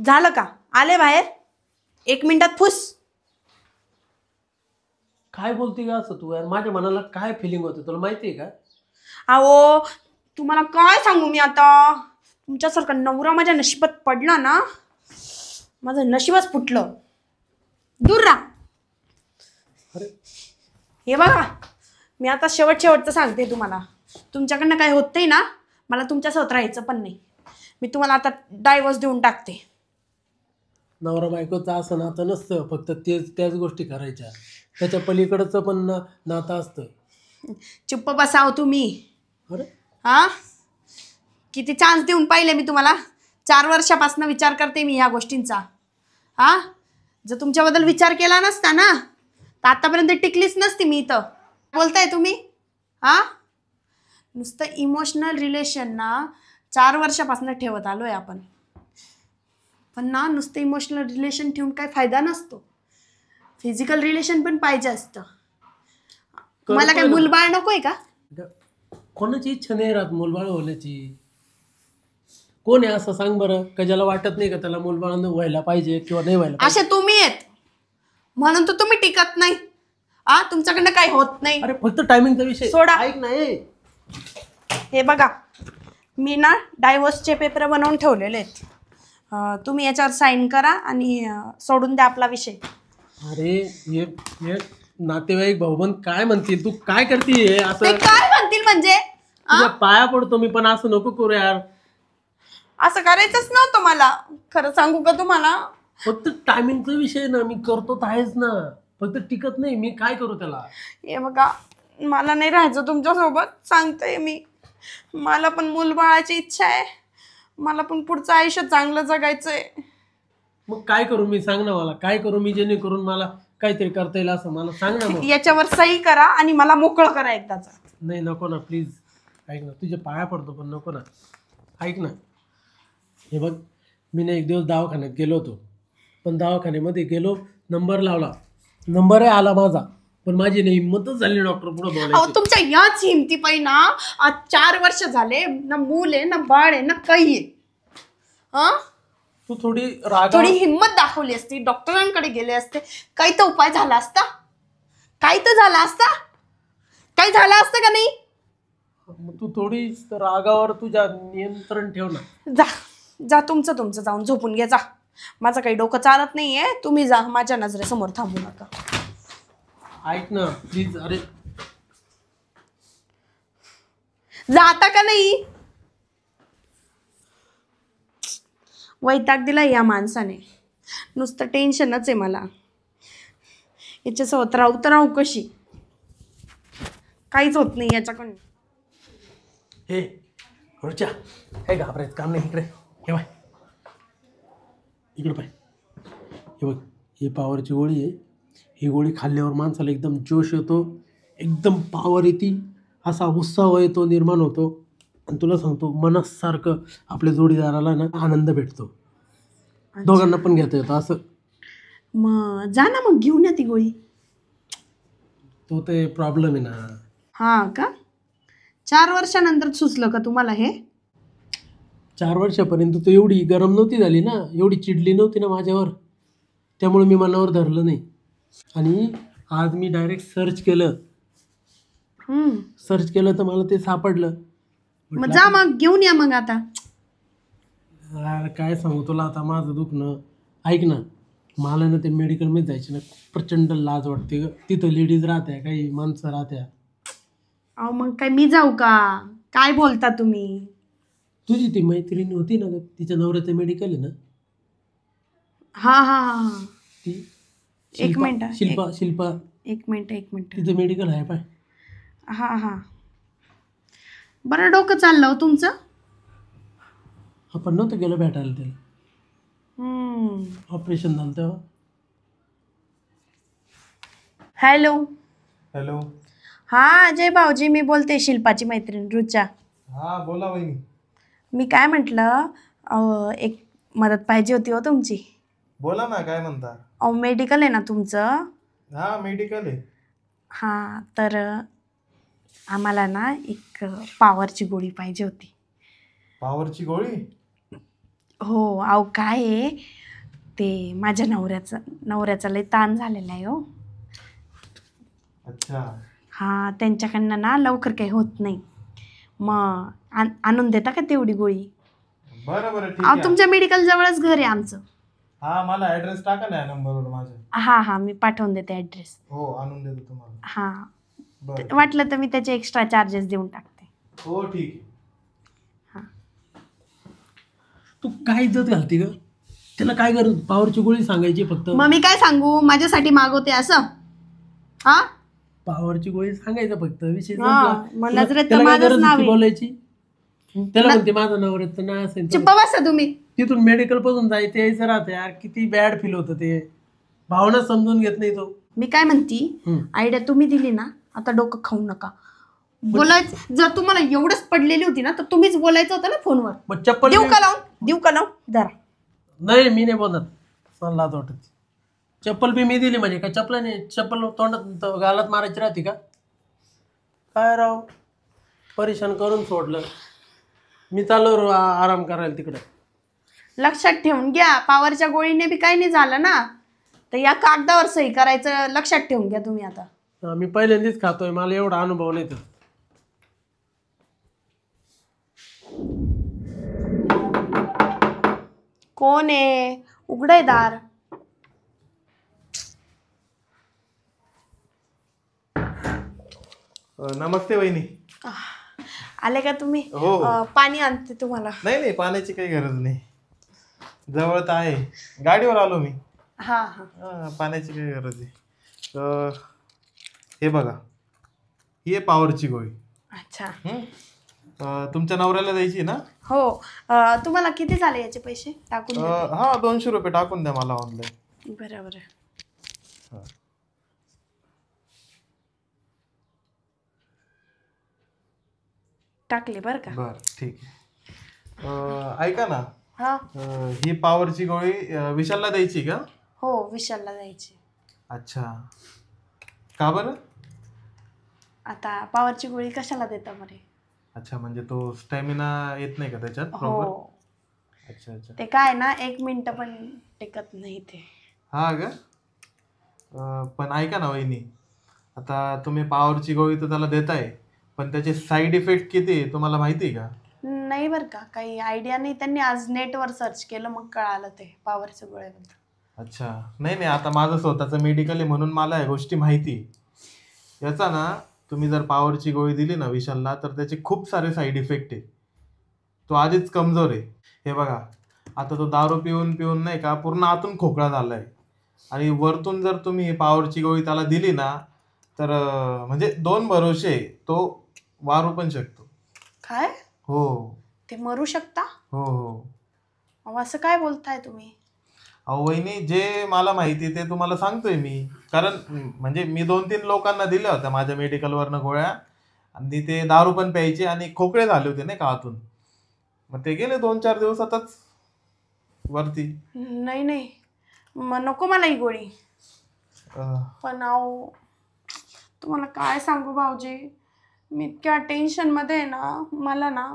झालं का? आले बाहेर? 1 मिनिटात फुस. काय बोलते का असं तू यार? माझ्या मनाला काय फिलिंग होते तुला माहिती आहे का? अहो तुम्हाला काय सांगू मी आता, तुमच्यासारखा नवरा माझ्या नशिबात पडला ना, माझं नशीबच फुटलं. दूर राहा. अरे हे बघा, मी आता शेवटचं सांगते तुम्हाला. तुमच्याकडनं काय होत नाही ना, मला तुमच्यासोबत राहायचं पण नाही. मी तुम्हाला आता डायव्हर्स देऊन टाकते. नवरा बायकोचं असं नातं नसतं, फक्त त्याच गोष्टी करायच्या. त्याच्या पलीकडचं पण नातं असतं. चुप्प बसाव तुम्ही. अरे हा, किती चान्स देऊन पाहिले मी तुम्हाला. 4 वर्षापासून विचार करते मी ह्या गोष्टींचा. हा, जर तुमच्याबद्दल विचार केला नसता ना, तर आतापर्यंत टिकलीच नसती मी इथं. बोलताय तुम्ही? हा, नुसतं इमोशनल रिलेशन ना 4 वर्षापासून ठेवत आलोय आपण. पण ना नुसतं इमोशनल रिलेशन ठेवून काय फायदा नसतो. फिजिकल रिलेशन पण पाहिजे असतं. मला काय मुलबाळ नकोय का? कोणाची इच्छा नाही राहत मुलबाळ होण्याची. कोण आहे असं सांग बरं, का ज्याला वाटत नाही का त्याला मुलबाळ व्हायला पाहिजे किंवा नाही व्हायला पाहिजे? असे तुम्ही आहेत म्हणून तर तुम्ही टिकत नाही. आ, तुमच्याकडनं काही होत नाही. अरे फक्त टायमिंगचा विषय सोडा. ऐक नाही. हे बघा, मी ना डायव्होर्सचे पेपर बनवून ठेवलेले आहेत. तुम्ही याच्यावर साईन करा आणि सोडून द्या आपला विषय. अरे हे नातेवाईक भाऊबंद काय म्हणतील, तू काय करते असं? ते काय म्हणतील म्हणजे? तुझ्या पाया पडतो मी, पण असं नको करू यार. असं करायचंच नव्हतं मला. खरं सांगू का तुम्हाला? फक्त टायमिंगचा विषय ना, मी करतो तर आहेच ना, फक्त टिकत नाही. मी काय करू त्याला? हे बघा, मला नाही राहायचं तुमच्यासोबत, सांगते मी. मला पण मूलबाळाची इच्छा आहे. मला पण पुढचं आयुष्य चांगलं जगायचंय. मग काय करू मी? सांग ना मला, काय करू मी जेणेकरून मला काहीतरी करता येईल असं मला सांग ना. मग याच्यावर सही करा आणि मला मोकळं करा एकदाच. नाही नको ना, प्लीज ऐक ना, तुझ्या पाया पडतो पण नको ना. ऐक ना, हे बघ, मी ना एक दिवस दवाखान्यात गेलो होतो. पण दवाखान्यामध्ये गेलो, नंबर लावला, नंबरही आला माझा, पण माझी नाही हिंमतच झाली डॉक्टर पुढे बोलायची. तुमच्या याच हिमतीपायी ना आज 4 वर्ष झाले, ना मूल आहे ना बाळ आहे ना काही आहे. तू थोडी हिंमत दाखवली असती, डॉक्टरांकडे गेले असते, काही तर उपाय झाला असता. काही तर झाला असता. काही झालं असतं का नाही? तू थोडी रागावर तुझ्या नियंत्रण ठेव ना. जा तुमचं जाऊन झोपून घ्या. जा, माझं काही डोकं चालत नाहीये. तुम्ही जा, माझ्या नजरेसमोर थांबू नका. ऐक ना प्लीज. अरे जाता का नाही? वैताग दिला या माणसाने. नुसतं टेन्शनच आहे मला. याच्यासोबत राहू कशी? काहीच होत नाही याच्याकडून. हे रुचा, हे घाबरायचं काम नाही. इकडे हे बाय, इकडे पाय. हे बघ, ही पॉवरची गोळी आहे. ही गोळी खाल्ल्यावर माणसाला एकदम जोश येतो, एकदम पॉवर येते, असा उत्साह येतो, निर्माण होतो. आणि तुला सांगतो, मनासारखं आपल्या जोडीदाराला ना आनंद भेटतो. दोघांना पण घेता येतं असं. मग जा ना, मग घेऊन या ती गोळी. तो ते प्रॉब्लेम आहे ना. हा का? 4 वर्षानंतर सुचलं का तुम्हाला हे? 4 वर्षापर्यंत तू एवढी गरम नव्हती झाली ना, एवढी चिडली नव्हती ना माझ्यावर, त्यामुळे मी मनावर धरलं नाही. आणि आज मी डायरेक्ट सर्च केलं तर मला ते सापडलं. मग जा, मग घेऊन या मग आता. यार काय सांगू तुला आता माझं दुखणं. ऐक ना, मला ना ते मेडिकलमध्ये जायचे ना प्रचंड लाज वाटते ग. तिथं लेडीज राहत्या, काही माणसं राहत्या. अहो मग काय मी जाऊ का? काय बोलता तुम्ही? तुझी ती मैत्रिणी होती ना ग, तिच्या नवऱ्याचं मेडिकल आहे ना. हा ती एक मिनिट. शिल्पा एक मिनिट. तिचं मेडिकल आहे पाय. हा बरं डोकं चाललं हो तुमचं. आपण नव्हतं गेलो भेटायला त्याला, ऑपरेशन झालं तेव्हा. हॅलो. हा अजय भाऊजी, मी बोलते, शिल्पाची मैत्रीण रुचा. हा बोला वहिनी. मी काय म्हटलं, एक मदत पाहिजे होती हो तुमची. बोला ना, काय म्हणता? अहो मेडिकल आहे ना तुमचं? हा मेडिकल आहे. हां, तर आम्हाला ना एक पॉवरची गोळी पाहिजे होती. पॉवरची गोळी? हो. अहो काय आहे, ते माझ्या नवऱ्याचा लय ताण झालेला आहे हो. अच्छा. हा, त्यांच्याकडनं ना लवकर काही होत नाही. मग आणून देता का तेवढी गोळी? बरं बरं ठीक अहो, आहे. तुमच्या मेडिकल जवळच घर आहे आमचं. हा, मला ऍड्रेस टाका ना या नंबरवर माझ्या. हा, मी पाठवून देते ॲड्रेस. हो, आणून देतो तुम्हाला. हा, बरं. वाटलं तर मी त्याचे एक्स्ट्रा चार्जेस देऊन टाकते. हो ठीक आहे. तू काय इज्जत घालती ग? त्याला काय गरज? पावरची गोळी सांगायची फक्त. मग मी काय सांगू, माझ्यासाठी मागवते असं? हा, पावरची गोळी सांगायचं फक्त, विषय हा, संपला. मग नजरेत तर त्याला काय माझंच गरज नाव होती आहे. बोलायची? त्याला म्हणते माझं नवऱ्याचं नाही असेल तर. चुप्प बसा तुम्ही. तिथून मेडिकल पासून जायचं यायचं राहतं यार, किती बॅड फील होतं ते. भावना समजून घेत नाही तो. मी काय म्हणती, हम्म. आयडिया तुम्ही दिली ना, आता डोकं खाऊ नका. बोलायचं जर तुम्हाला एवढंच पडलेली होती ना, तर तुम्हीच बोलायचं होतं ना फोनवर. मग चप्पल देऊ का लावून जरा. नाही, मी नाही बोलत. मला लाज वाटत. चप्पल बी मी दिली म्हणजे काय? चप्पल तोंडात गालात मारायची राहते का? काय राव, परेशान करून सोडलं. मी चाललो आराम करायला तिकडे. लक्षात ठेवून घ्या, पावरच्या गोळीने बी काही नाही झालं ना, तर या कागदावर सही करायचं लक्षात ठेवून घ्या तुम्ही. आता मी पहिल्यांदाच खातोय, मला एवढा अनुभव नाही तर. कोण आहे? उघडय दार. नमस्ते वहिनी. आले का तुम्ही? हो. पाणी आणते तुम्हाला. नाही पाण्याची काही गरज नाही, जवळ तर आहे. गाडीवर आलो मी. हा, पाण्याची काही गरज आहे. तर हे बघा, ही आहे पावरची गोळी. अच्छा. तुमच्या नवऱ्याला द्यायची ना? हो. तुम्हाला किती झाले याचे पैसे टाकून देते. हा, 200 रुपये टाकून द्या मला ऑनलाईन. बरोबर. टाकले बरं का? बर ठीक आहे. ऐका ना, हा, ही पावरची गोळी विशालला द्यायची का? हो, विशालला द्यायची. अच्छा, का बरं? आता पावरची गोळी कशाला देता बरे? अच्छा, म्हणजे तो स्टॅमिना येत नाही का त्याच्यात हो, प्रॉपर? अच्छा. ते काय ना, 1 मिनिट पण टिकत नाही ते. हा का? पण ऐका ना वहिनी, आता तुम्ही पावरची गोळी तर त्याला देताय, पण त्याचे साईड इफेक्ट किती आहे तुम्हाला माहिती आहे का? नाही बरं का, काही आयडिया नाही. त्यांनी आज नेटवर सर्च केलं, मग कळालं ते पावरच्या गोळ्याबद्दल. अच्छा, नाही आता माझं स्वतःचं मेडिकल आहे म्हणून मला या गोष्टी माहिती आहे. याचा ना, तुम्ही जर पावरची गोळी दिली ना विशालला, तर त्याचे खूप सारे साईड इफेक्ट आहे. तो आधीच कमजोर आहे. हे बघा, आता तो दारू पिऊन नाही का पूर्ण आतून खोकला झालाय, आणि वरतून जर तुम्ही ही पावरची गोळी त्याला दिली ना, तर म्हणजे 2 भरोसे आहे, तो वारू पण शकतो. काय? हो ते मरू शकता? हो. अहो, असं काय बोलताय तुम्ही? अहो वहिनी, जे मला माहिती ते तुम्हाला सांगतोय मी. कारण म्हणजे मी 2-3 लोकांना दिल्या होत्या माझ्या मेडिकलवरनं गोळ्या, आणि ते दारू पण प्यायचे आणि खोकळे झाले होते नाही का आतून. मग ते गेले 2-4 दिवसातच वरती. नाही, मग नको मला ही गोळी. पण अहो, तुम्हाला काय सांगू भाऊजी, मी इतक्या टेन्शनमध्ये आहे ना, मला ना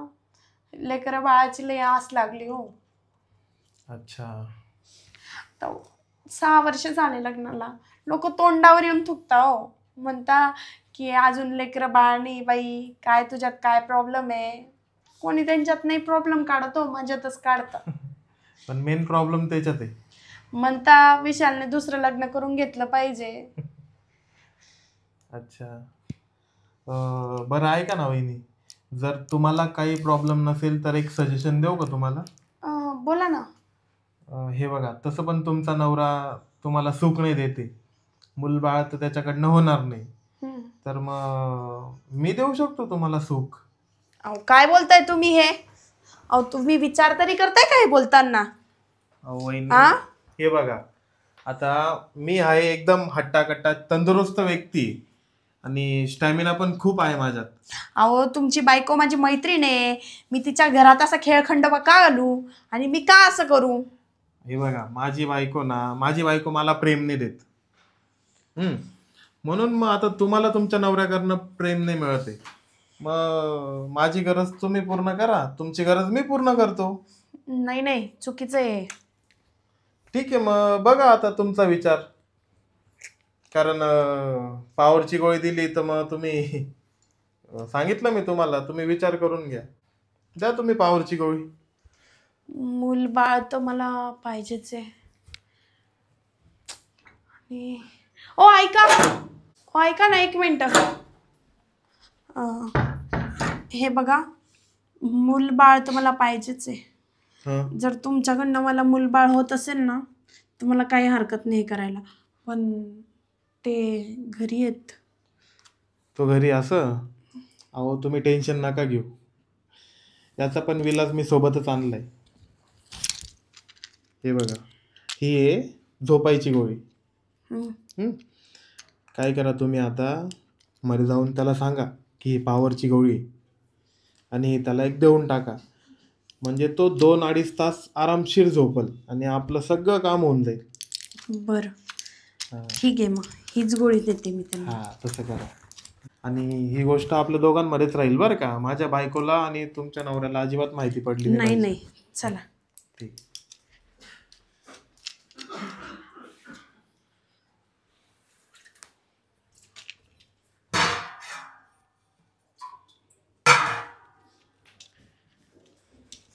लेकरं बाळाची लय आस लागली हो. अच्छा. तर 6 वर्ष झाले लग्नाला, लोक तोंडावर येऊन थुकता हो. म्हणता की अजून लेकरं बाळ नाही बाई, काय तुझ्यात काय प्रॉब्लेम आहे. कोणी त्यांच्यात नाही प्रॉब्लेम काढत हो, माझ्यातच काढतं. पण मेन प्रॉब्लेम त्याच्यात आहे. म्हणता विशालने दुसरं लग्न करून घेतलं पाहिजे. अच्छा. बरं ऐका ना वहिनी, जर तुम्हाला काही प्रॉब्लेम नसेल तर एक सजेशन देऊ का तुम्हाला? बोला ना. हे बघा, तसं पण तुमचा नवरा तुम्हाला सुख नाही देते, मूलबाळ तर त्याच्याकडनं होणार नाही, तर मग मी देऊ शकतो तुम्हाला सुख. अहो, काय बोलताय तुम्ही हे? अहो, तुम्ही विचार तरी करताय काय बोलताना? वहिनी, हे बघा, आता मी आहे एकदम हट्टाकट्टा तंदुरुस्त व्यक्ती, आणि स्टॅमिना पण खूप आहे माझ्यात. अहो, तुमची बायको माझी मैत्रीण आहे. मी तिच्या घरात असा खेळखंड का घालू, आणि मी का असं करू? हे बघा, माझी बायको मला प्रेम नाही देत. म्हणून मग आता तुम्हाला तुमच्या नवऱ्याकडनं प्रेम नाही मिळत आहे, मग माझी गरज तुम्ही पूर्ण करा, तुमची गरज मी पूर्ण करतो. नाही, चुकीचं आहे. ठीक आहे, मग बघा आता तुमचा विचार. कारण पॉवरची गोळी दिली तर मग तुम्ही सांगितलं मी तुम्हाला, तुम्ही विचार करून घ्या. द्या तुम्ही पॉवरची गोळी. मूल बाळ तर मला पाहिजेच आहे. आणि ओ ऐका, ओ ऐका ना, एक मिनटं. हे बघा, मूल बाळ तर मला पाहिजेच आहे. हं. जर तुमच्याकडनं मला मूलबाळ होत असेल ना तर मला काही हरकत नाही करायला. पण ते घरी आहेत. तो घरी असं? अहो तुम्ही टेन्शन नका घेऊ, याचा पण विलाज मी सोबतच आणलाय. हे बघा, ही आहे झोपायची गोळी. हम्म. हं? काय करा तुम्ही आता, मध्ये जाऊन त्याला सांगा की ही पॉवरची गोळी आहे आणि त्याला एक देऊन टाका. म्हणजे तो 2-2.5 तास आरामशीर झोपल आणि आपलं सगळं काम होऊन जाईल. बरं, हां. ठीक आहे, मग हीच गोळी देते मी त्यांना. हां, तसं करा. आणि ही गोष्ट आपल्या दोघांमध्येच राहील बरं का. माझ्या बायकोला आणि तुमच्या नवऱ्याला अजिबात माहिती पडली नाही नाही पाहिजे. नाही, चला. ठीक.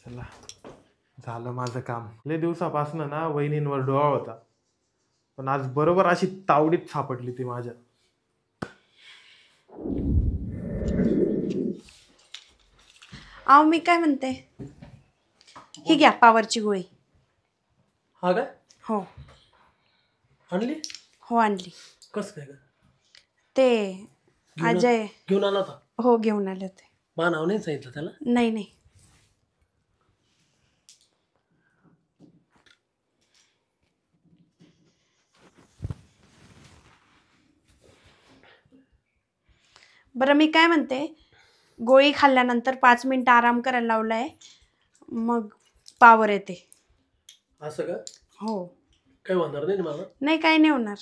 चला, झालं माझं काम. लय दिवसापासनं ना वहिनींवर डोळा होता, पण आज बरोबर अशी तावडीत सापडली ती माझ्या. अहो मी काय म्हणते, ही घ्या पॉवरची गोळी. हा काय हो आणली? हो, आणली. कसं काय का ते अजय, घेऊन आला होता? हो घेऊन आले होते. मा नाव नाही सांगितलं त्याला? नाही नाही. बरं मी काय म्हणते, गोळी खाल्ल्यानंतर 5 मिनिटं आराम करायला लावलाय, मग पावर येते. असं का? हो. काही होणार नाही ना मला? नाही, काही नाही होणार.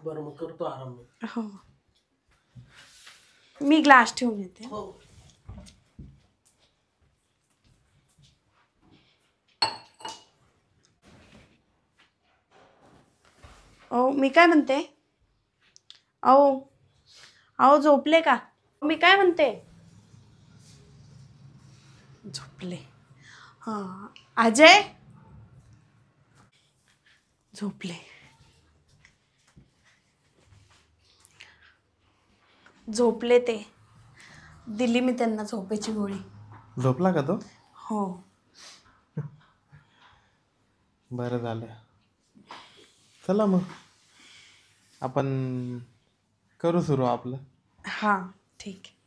बरं, मग करतो आराम मी. हो, मी ग्लास ठेवून येते. हो. अहो मी काय म्हणते, अहो अहो झोपले का? मी काय म्हणते, झोपले. हां, अजय झोपले. झोपले ते. दिली मी त्यांना झोपेची गोळी. झोपला का तो? हो. बरं झालं. चला मग आपण करू सुरू आपलं. हां, ठीक आहे.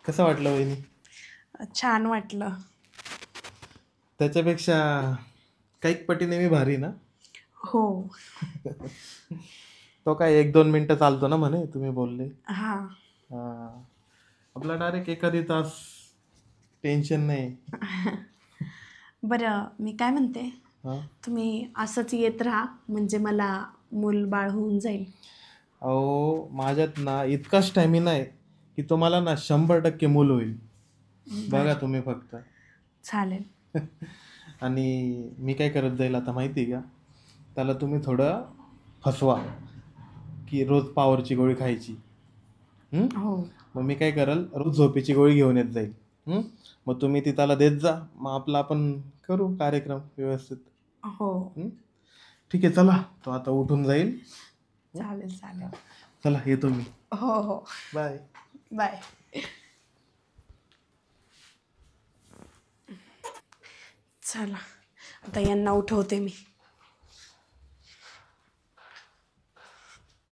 कसं वाटलं वहिनी? छान वाटलं. त्याच्यापेक्षा कैक पटीने मी भारी ना? हो. तो काय 1-2 मिनिटं चालतो ना म्हणे, तुम्ही बोलले. हां. हां. आपला डायरेक्ट 1 तास, टेन्शन नाही. बरं मी काय म्हणते, हां. तुम्ही असंच येत राहा, म्हणजे मला मूल बाळ होऊन जाईल. अहो माझ्यात ना इतका स्टॅमिना आहे की तुम्हाला ना 100% मूल होईल. बघा तुम्ही फक्त. चालेल. आणि मी काय करत जाईल आता माहिती आहे का, त्याला तुम्ही थोडं फसवा की रोज पॉवरची गोळी खायची. हो मग मी काय करल, रोज झोपेची गोळी घेऊन येत जाईल. मग तुम्ही ती त्याला देत जा, मग आपला आपण करू कार्यक्रम व्यवस्थित. हो. ठीक आहे, चला तो आता उठून जाईल. चालेल चालेल. चला येतो मी. हो हो, बाय. बाय. चला आता यांना उठवते मी.